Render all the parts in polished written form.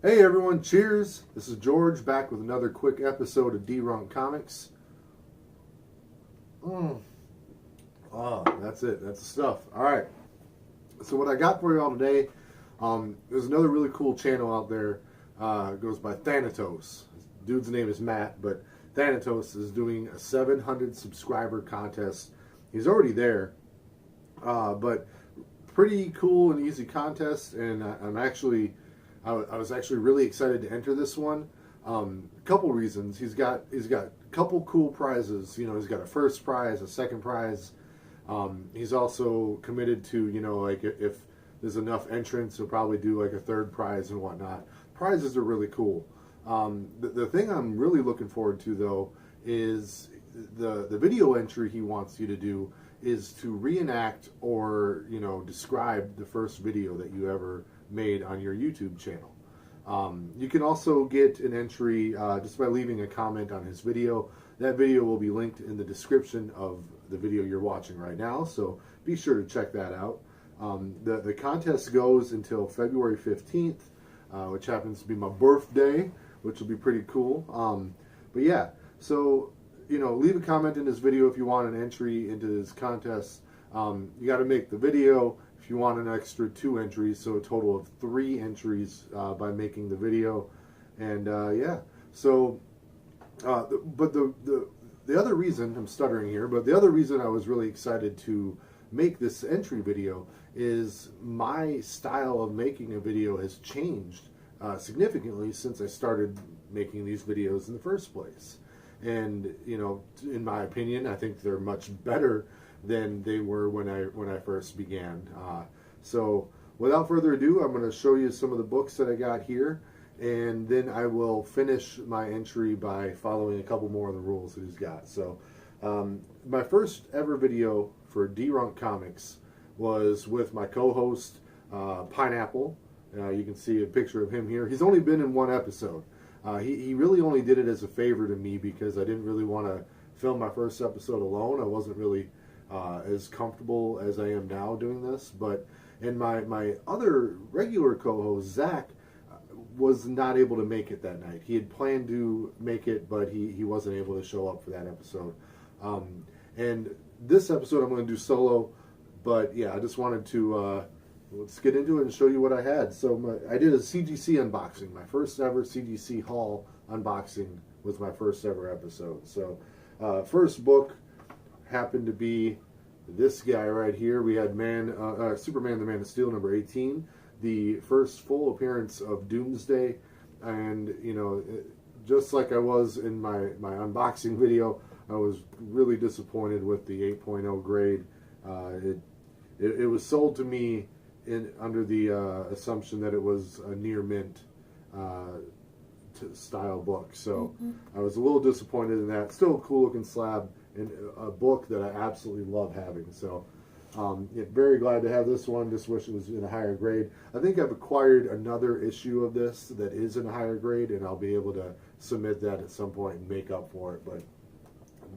Hey everyone, cheers! This is George back with another quick episode of D-Runk Comics. That's it. That's the stuff. Alright, so what I got for you all today, there's another really cool channel out there. It goes by Thanatos. Dude's name is Matt, but Thanatos is doing a 700 subscriber contest. He's already there, but pretty cool and easy contest, and I was actually really excited to enter this one. A couple reasons. He's got a couple cool prizes. You know, he's got a first prize, a second prize. He's also committed to, you know, like if there's enough entrants, he'll probably do like a third prize and whatnot. Prizes are really cool. The thing I'm really looking forward to though is the video entry he wants you to do is to reenact or, you know, describe the first video that you ever made on your YouTube channel. You can also get an entry just by leaving a comment on his video. That video will be linked in the description of the video you're watching right now, so be sure to check that out. The contest goes until February 15th, which happens to be my birthday, which will be pretty cool. But yeah, so, you know, leave a comment in this video if you want an entry into this contest. You got to make the video if you want an extra 2 entries, so a total of 3 entries by making the video. And yeah, so but the other reason, I'm stuttering here, but the other reason I was really excited to make this entry video is my style of making a video has changed significantly since I started making these videos in the first place. And, you know, in my opinion, I think they're much better than they were when I first began. So without further ado, I'm going to show you some of the books that I got here, and then I will finish my entry by following a couple more of the rules that he's got. So my first ever video for D-Runk Comics was with my co-host Pineapple. You can see a picture of him here. He's only been in 1 episode. He really only did it as a favor to me because I didn't really want to film my first episode alone. I wasn't really as comfortable as I am now doing this. And my other regular co-host, Zach, was not able to make it that night. He had planned to make it, but he wasn't able to show up for that episode. And this episode I'm going to do solo, but yeah, I just wanted to let's get into it and show you what I had. So I did a CGC unboxing. My first ever CGC haul unboxing was my first ever episode. So first book happened to be this guy right here. We had Superman the Man of Steel number 18, the first full appearance of Doomsday. And, you know, just like I was in my unboxing video, I was really disappointed with the 8.0 grade. It was sold to me under the assumption that it was a near mint style book. So I was a little disappointed in that. Still a cool looking slab and a book that I absolutely love having. So yeah, very glad to have this one. Just wish it was in a higher grade. I think I've acquired another issue of this that is in a higher grade, and I'll be able to submit that at some point and make up for it. But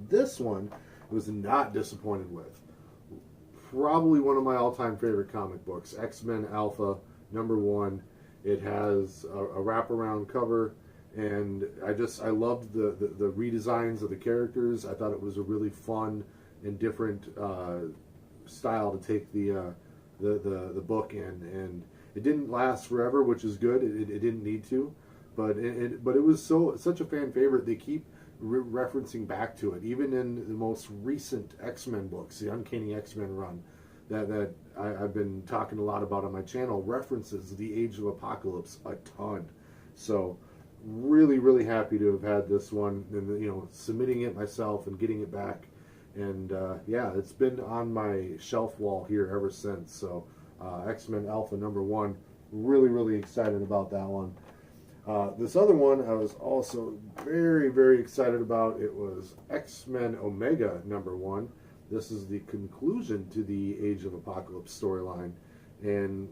this one was not disappointed with. Probably one of my all-time favorite comic books, X-Men Alpha number 1. It has a wraparound cover, and I loved the redesigns of the characters. I thought it was a really fun and different style to take the book in, and it didn't last forever, which is good. It didn't need to, but it was such a fan favorite. They keep referencing back to it, even in the most recent X-Men books, the Uncanny X-Men run that I've been talking a lot about on my channel, references the Age of Apocalypse a ton. So really happy to have had this one, and, you know, submitting it myself and getting it back. And yeah, it's been on my shelf wall here ever since. So X-Men Alpha number 1, really excited about that one. This other one I was also very excited about. It was X-Men Omega number 1. This is the conclusion to the Age of Apocalypse storyline. And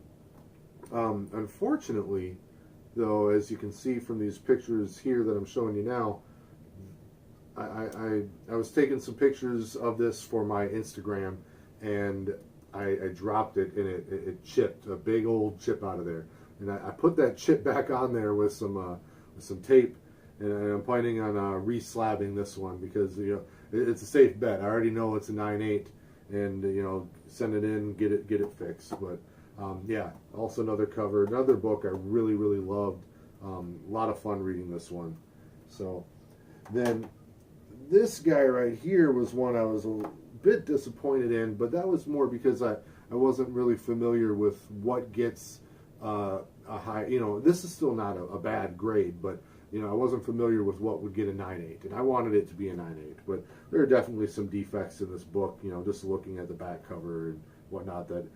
unfortunately, though, as you can see from these pictures here that I'm showing you now, I was taking some pictures of this for my Instagram, and I dropped it, and it chipped a big old chip out of there. and I put that chip back on there with some tape, and I'm planning on re-slabbing this one because it's a safe bet. I already know it's a 9/8, and send it in, get it fixed. But yeah, also another cover, another book I really loved. A lot of fun reading this one. So then this guy right here was one I was a bit disappointed in, but that was more because I wasn't really familiar with what gets a high. This is still not a bad grade, but I wasn't familiar with what would get a 9/8, and I wanted it to be a 9/8. But there are definitely some defects in this book. Just looking at the back cover and whatnot, that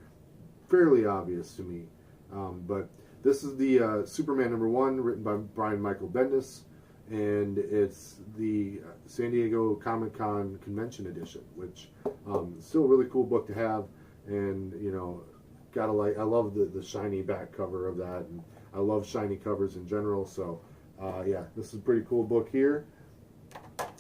fairly obvious to me. But this is the Superman #1, written by Brian Michael Bendis, and it's the San Diego Comic-Con Convention Edition, which is still a really cool book to have. And I love the shiny back cover of that, and I love shiny covers in general. So yeah, this is a pretty cool book here.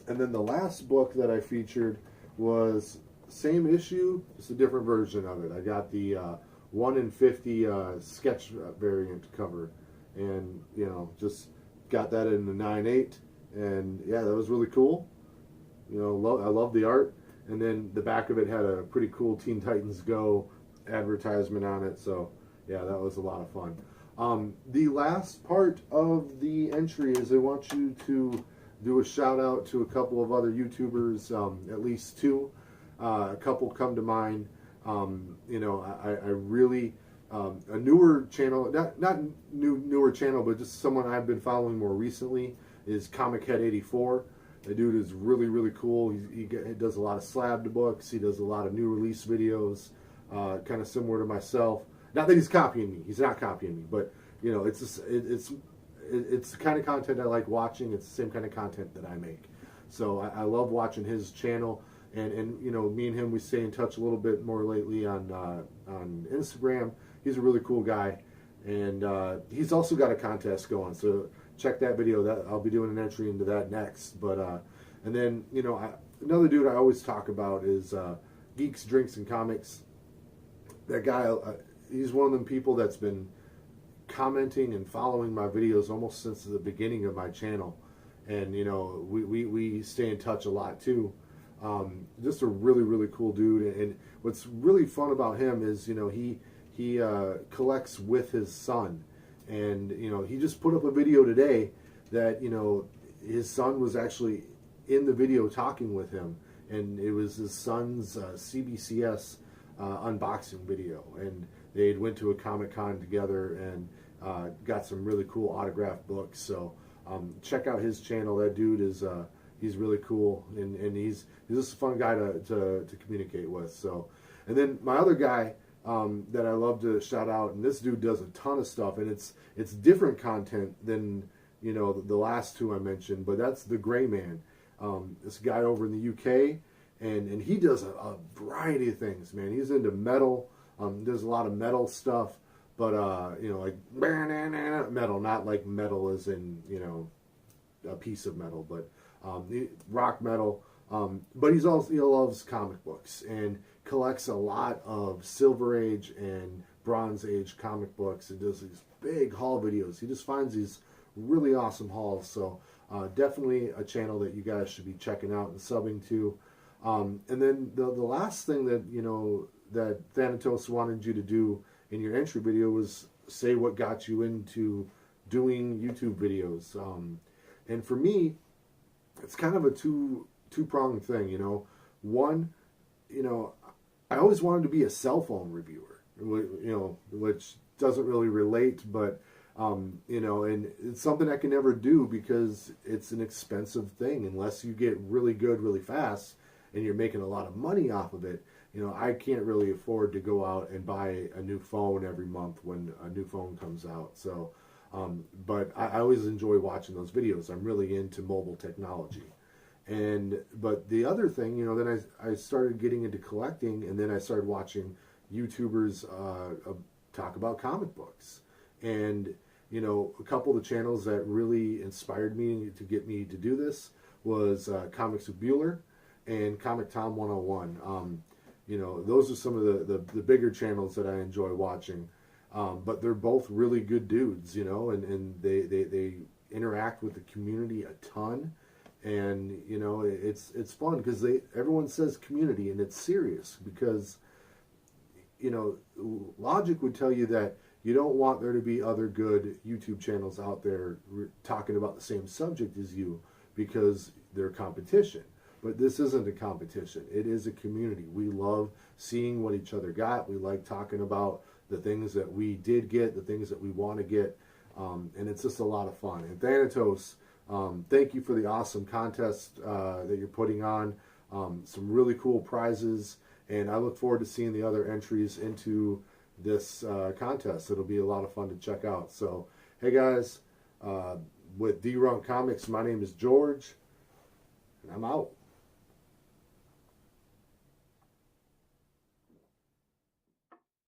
And then the last book that I featured was same issue, just a different version of it. I got the 1 in 50 sketch variant cover, and just got that in the 9/8, and yeah, that was really cool. I love the art, and then the back of it had a pretty cool Teen Titans Go advertisement on it. So yeah, that was a lot of fun. The last part of the entry is I want you to do a shout out to a couple of other YouTubers, at least two. A couple come to mind. I really a newer channel, not newer channel, but just someone I've been following more recently is Comic Head 84. The dude is really cool. He does a lot of slabbed books. He does a lot of new release videos, kind of similar to myself. Not that he's copying me. He's not copying me, but it's the kind of content I like watching. It's the same kind of content that I make. So I love watching his channel. And me and him, we stay in touch a little bit more lately on Instagram. He's a really cool guy, and he's also got a contest going. So check that video. That I'll be doing an entry into that next. But and then another dude I always talk about is Geeks, Drinks, and Comics. That guy, he's one of them people that's been commenting and following my videos almost since the beginning of my channel, and we stay in touch a lot too. Just a really cool dude, and what's really fun about him is he collects with his son, and he just put up a video today that his son was actually in the video talking with him, and it was his son's CBCS unboxing video, and they went to a Comic-Con together and got some really cool autographed books. So check out his channel. That dude is he's really cool, and he's just a fun guy to communicate with. So, and then my other guy that I love to shout out, and this dude does a ton of stuff, and it's different content than the last two I mentioned, but that's the Gray Man. This guy over in the UK, and he does a variety of things, man. He's into metal, does a lot of metal stuff, but like metal, not like metal as in a piece of metal, but rock metal. But he loves comic books and collects a lot of Silver Age and Bronze Age comic books, and does these big haul videos. He just finds these really awesome hauls. So definitely a channel that you guys should be checking out and subbing to. And then the last thing that that Thanatos wanted you to do in your entry video was say what got you into doing YouTube videos. And for me, it's kind of a two-pronged thing, One, I always wanted to be a cell phone reviewer, which doesn't really relate, but and it's something I can never do because it's an expensive thing unless you get really good really fast and you're making a lot of money off of it. I can't really afford to go out and buy a new phone every month when a new phone comes out. So but I always enjoy watching those videos. I'm really into mobile technology. But the other thing, then I started getting into collecting, and then I started watching YouTubers talk about comic books. And, a couple of the channels that really inspired me to get me to do this was Comics with Bueller and Comic Tom 101. Those are some of the bigger channels that I enjoy watching. But they're both really good dudes, you know, and they interact with the community a ton. And you know, it's fun because everyone says community, and it's serious because, you know, logic would tell you that you don't want there to be other good YouTube channels out there talking about the same subject as you because they're competition. But this isn't a competition. It is a community. We love seeing what each other got. We like talking about the things that we did get, the things that we want to get. And it's just a lot of fun. And Thanatos, thank you for the awesome contest that you're putting on. Some really cool prizes. And I look forward to seeing the other entries into this contest. It'll be a lot of fun to check out. So, hey guys, with D-Runk Comics, my name is George, and I'm out.